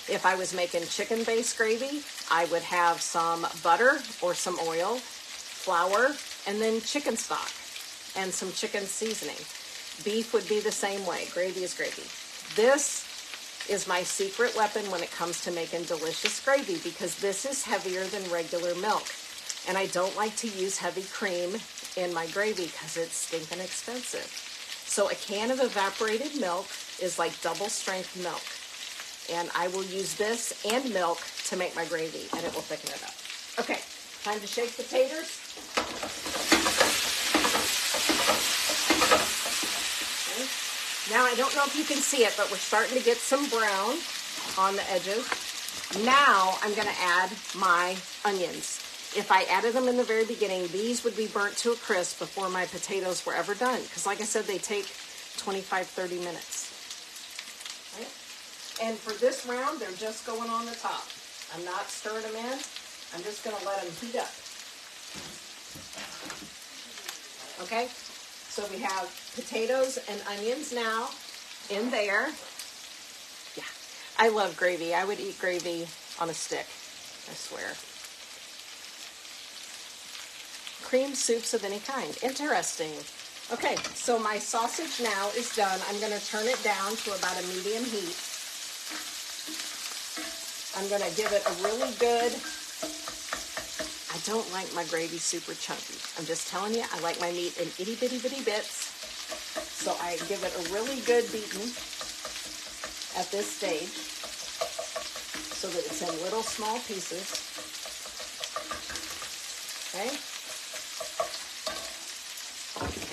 If I was making chicken-based gravy, I would have some butter or some oil, flour, and then chicken stock, and some chicken seasoning. Beef would be the same way. Gravy is gravy. This is my secret weapon when it comes to making delicious gravy, because this is heavier than regular milk. And I don't like to use heavy cream in my gravy because it's stinking expensive. So a can of evaporated milk is like double strength milk. And I will use this and milk to make my gravy, and it will thicken it up. Okay, time to shake the taters. Okay. Now, I don't know if you can see it, but we're starting to get some brown on the edges. Now, I'm going to add my onions. If I added them in the very beginning, these would be burnt to a crisp before my potatoes were ever done. Because like I said, they take 25, 30 minutes. Right? And for this round, they're just going on the top. I'm not stirring them in. I'm just going to let them heat up. Okay? So we have potatoes and onions now in there. Yeah, I love gravy. I would eat gravy on a stick, I swear. Cream soups of any kind. Interesting. Okay, so my sausage now is done. I'm going to turn it down to about a medium heat. I'm going to give it a really good, I don't like my gravy super chunky. I'm just telling you, I like my meat in itty bitty bitty bits. So I give it a really good beaten at this stage so that it's in little small pieces. Okay?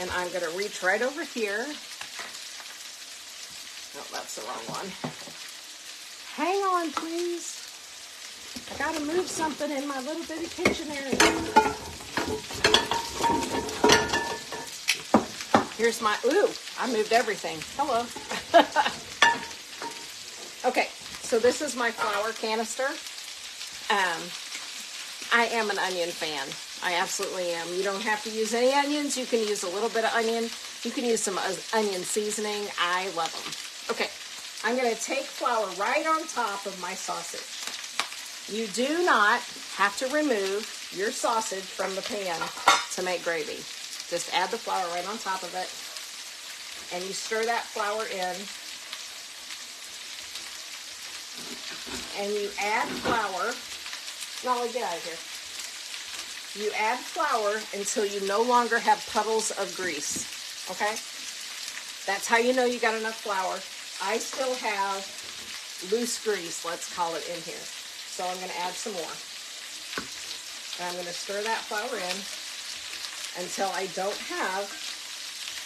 And I'm going to reach right over here. Oh, that's the wrong one. Hang on, please. I got to move something in my little bitty kitchen area. Here's my, ooh, I moved everything. Hello. Okay, so this is my flour canister. I am an onion fan. I absolutely am. You don't have to use any onions. You can use a little bit of onion. You can use some onion seasoning. I love them. Okay, I'm going to take flour right on top of my sausage. You do not have to remove your sausage from the pan to make gravy. Just add the flour right on top of it. And you stir that flour in. And you add flour. No, get out of here. You add flour until you no longer have puddles of grease, okay? That's how you know you got enough flour. I still have loose grease, let's call it, in here. So I'm going to add some more. And I'm going to stir that flour in until I don't have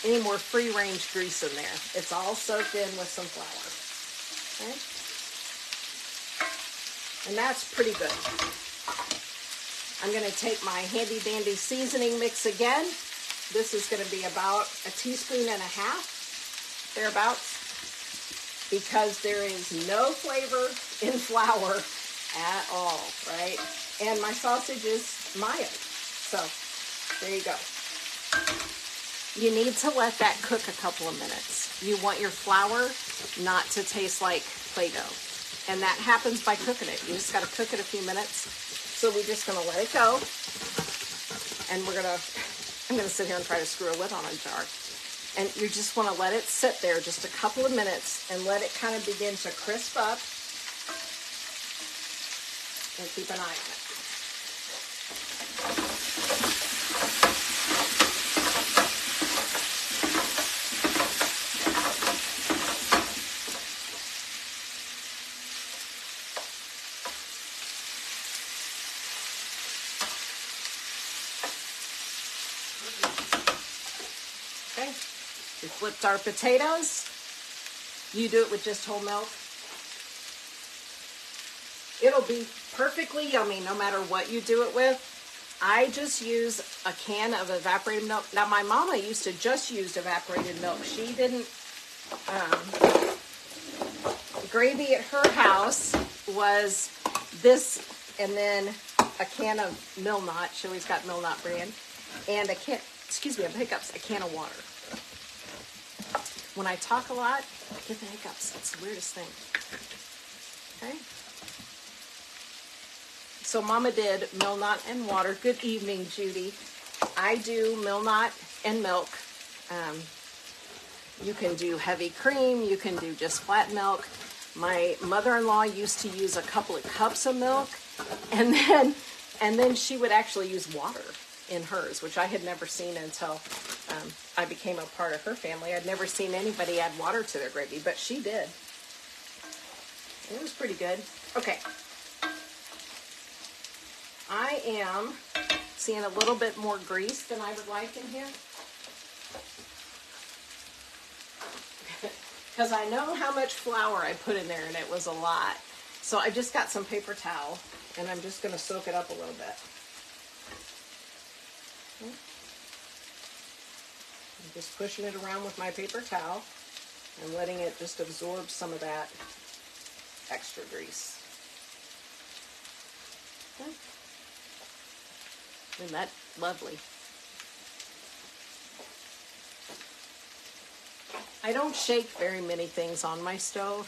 any more free-range grease in there. It's all soaked in with some flour, okay? And that's pretty good. I'm going to take my handy dandy seasoning mix again. This is going to be about a teaspoon and a half, thereabouts, because there is no flavor in flour at all, right? And my sausage is mild. So there you go. You need to let that cook a couple of minutes. You want your flour not to taste like Play-Doh. And that happens by cooking it. You just got to cook it a few minutes. So we're just going to let it go, and I'm going to sit here and try to screw a lid on a jar. And you just want to let it sit there just a couple of minutes and let it kind of begin to crisp up, and keep an eye on it. Okay, we flipped our potatoes. You do it with just whole milk. It'll be perfectly yummy no matter what you do it with. I just use a can of evaporated milk. Now, my mama used to just use evaporated milk. She didn't, gravy at her house was this, and then a can of Milnot. She always got Milnot brand. And a can, excuse me, I have hiccups, a can of water. When I talk a lot, I get the hiccups. It's the weirdest thing. Okay. So Mama did Milnot and water. Good evening, Judy. I do Milnot and milk. You can do heavy cream. You can do just flat milk. My mother-in-law used to use a couple of cups of milk, and then she would actually use water in hers, which I had never seen until I became a part of her family. I'd never seen anybody add water to their gravy, but she did. It was pretty good. Okay. I am seeing a little bit more grease than I would like in here. Because I know how much flour I put in there, and it was a lot. So I just got some paper towel, and I'm just going to soak it up a little bit. I'm just pushing it around with my paper towel and letting it just absorb some of that extra grease. Okay. Isn't that lovely? I don't shake very many things on my stove.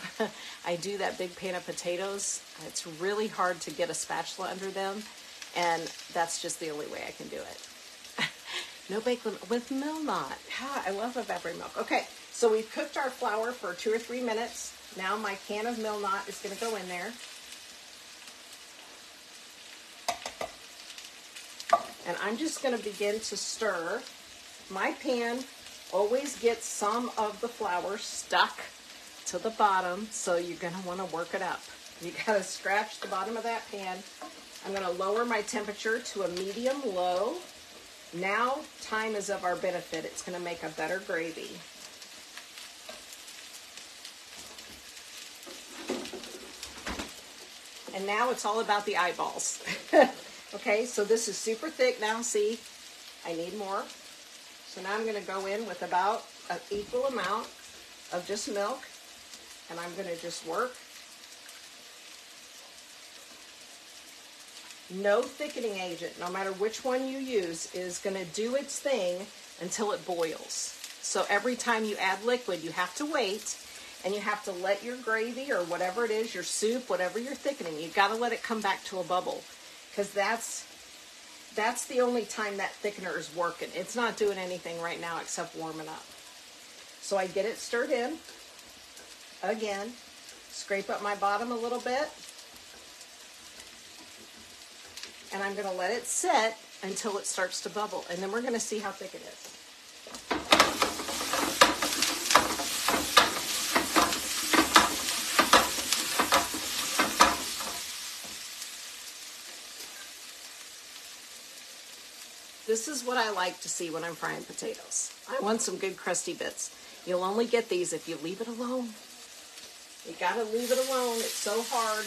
I do that big pan of potatoes. It's really hard to get a spatula under them, and that's just the only way I can do it. No bacon with Milnot. I love evaporated milk. Okay, so we've cooked our flour for 2 or 3 minutes. Now my can of Milnot is going to go in there. And I'm just going to begin to stir. My pan always gets some of the flour stuck to the bottom, so you're going to want to work it up. You got to scratch the bottom of that pan. I'm going to lower my temperature to a medium-low. Now time is of our benefit. It's going to make a better gravy. And now it's all about the eyeballs. Okay, so this is super thick now. See, I need more. So now I'm going to go in with about an equal amount of just milk, and I'm going to just work. No thickening agent, no matter which one you use, is going to do its thing until it boils. So every time you add liquid, you have to wait, and you have to let your gravy or whatever it is, your soup, whatever you're thickening, you've got to let it come back to a bubble, because that's the only time that thickener is working. It's not doing anything right now except warming up. So I get it stirred in. Again, scrape up my bottom a little bit. And I'm going to let it sit until it starts to bubble. And then we're going to see how thick it is. This is what I like to see when I'm frying potatoes. I want some good crusty bits. You'll only get these if you leave it alone. You gotta leave it alone. It's so hard.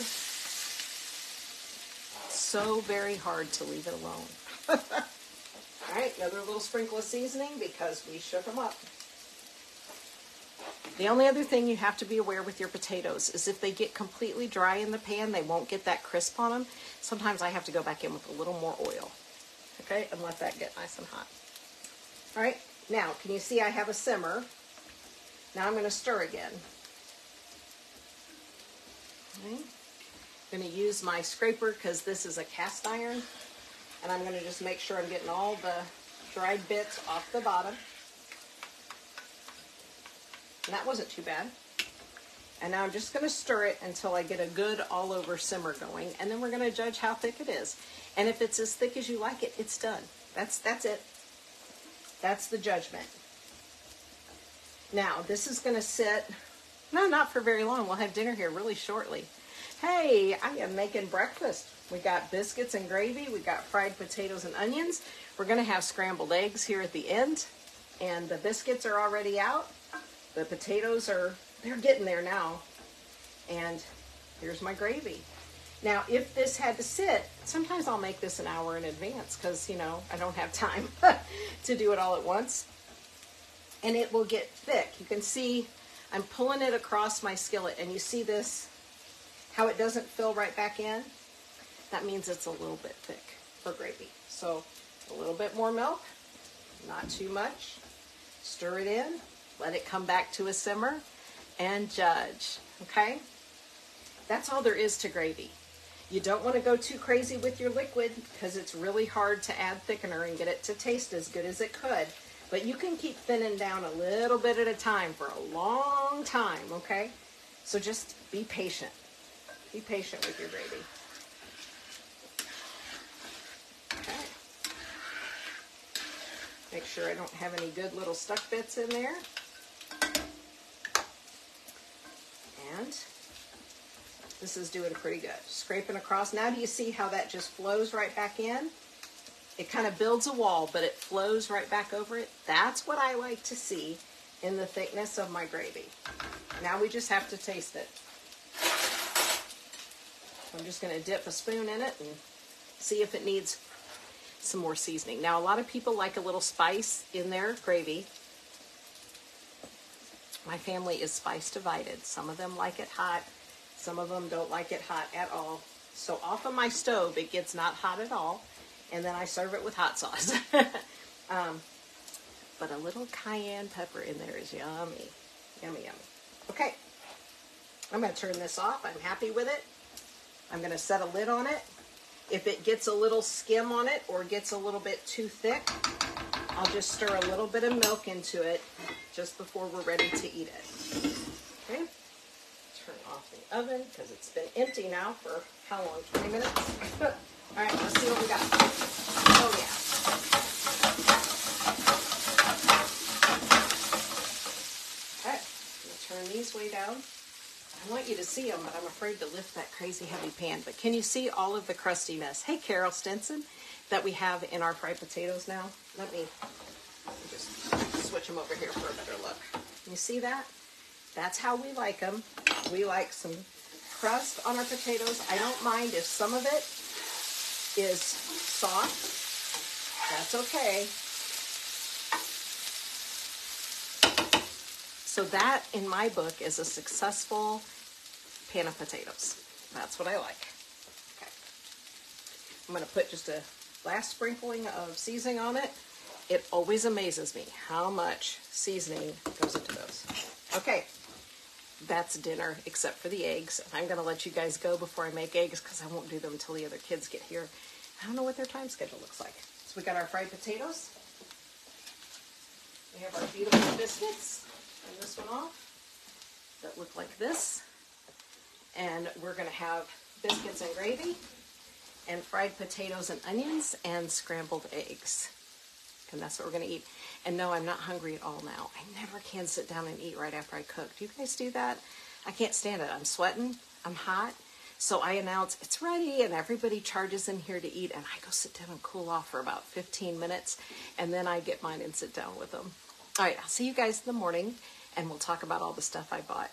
So very hard to leave it alone. All right, another little sprinkle of seasoning because we shook them up. The only other thing you have to be aware with your potatoes is if they get completely dry in the pan, they won't get that crisp on them. Sometimes I have to go back in with a little more oil. Okay, and let that get nice and hot. All right, now, can you see I have a simmer? Now I'm going to stir again. Okay. I'm going to use my scraper because this is a cast iron, and I'm going to just make sure I'm getting all the dried bits off the bottom. And that wasn't too bad. And now I'm just going to stir it until I get a good all-over simmer going, and then we're going to judge how thick it is. And if it's as thick as you like it, it's done. That's it. That's the judgment. Now, this is going to sit, no, not for very long. We'll have dinner here really shortly. Hey, I am making breakfast. We got biscuits and gravy. We got fried potatoes and onions. We're going to have scrambled eggs here at the end. And the biscuits are already out. The potatoes they're getting there now. And here's my gravy. Now, if this had to sit, sometimes I'll make this an hour in advance because, you know, I don't have time to do it all at once. And it will get thick. You can see I'm pulling it across my skillet, and you see this, how it doesn't fill right back in? That means it's a little bit thick for gravy. So a little bit more milk, not too much. Stir it in, let it come back to a simmer, and judge, okay? That's all there is to gravy. You don't want to go too crazy with your liquid because it's really hard to add thickener and get it to taste as good as it could. But you can keep thinning down a little bit at a time for a long time, okay? So just be patient. Be patient with your gravy. Okay. Make sure I don't have any good little stuck bits in there. And this is doing pretty good. Scraping across. Now do you see how that just flows right back in? It kind of builds a wall, but it flows right back over it. That's what I like to see in the thickness of my gravy. Now we just have to taste it. I'm just going to dip a spoon in it and see if it needs some more seasoning. Now, a lot of people like a little spice in their gravy. My family is spice divided. Some of them like it hot. Some of them don't like it hot at all. So off of my stove, it gets not hot at all. And then I serve it with hot sauce. But a little cayenne pepper in there is yummy. Yummy, yummy. Okay. I'm going to turn this off. I'm happy with it. I'm going to set a lid on it. If it gets a little skim on it or gets a little bit too thick, I'll just stir a little bit of milk into it just before we're ready to eat it. Okay. Turn off the oven because it's been empty now for how long? 20 minutes? All right, let's see what we got. Oh, yeah. Okay, I'm going to turn these way down. I want you to see them, but I'm afraid to lift that crazy heavy pan. But can you see all of the crustiness? Hey, Carol Stinson, that we have in our fried potatoes now. Let me just switch them over here for a better look. You see that? That's how we like them. We like some crust on our potatoes. I don't mind if some of it is soft. That's okay. So that, in my book, is a successful pan of potatoes. That's what I like. Okay. I'm going to put just a last sprinkling of seasoning on it. It always amazes me how much seasoning goes into those. Okay. That's dinner, except for the eggs. I'm going to let you guys go before I make eggs because I won't do them until the other kids get here. I don't know what their time schedule looks like. So we got our fried potatoes. We have our beautiful biscuits. Turn this one off. That look like this. And we're going to have biscuits and gravy and fried potatoes and onions and scrambled eggs. And that's what we're going to eat. And no, I'm not hungry at all now. I never can sit down and eat right after I cook. Do you guys do that? I can't stand it. I'm sweating. I'm hot. So I announce it's ready and everybody charges in here to eat and I go sit down and cool off for about 15 minutes and then I get mine and sit down with them. All right, I'll see you guys in the morning and we'll talk about all the stuff I bought.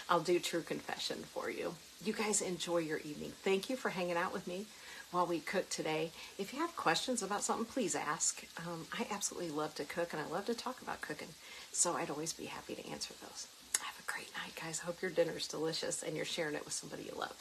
I'll do true confession for you. You guys enjoy your evening. Thank you for hanging out with me while we cook today. If you have questions about something, please ask. I absolutely love to cook and I love to talk about cooking. So I'd always be happy to answer those. Have a great night, guys. I hope your dinner's delicious and you're sharing it with somebody you love.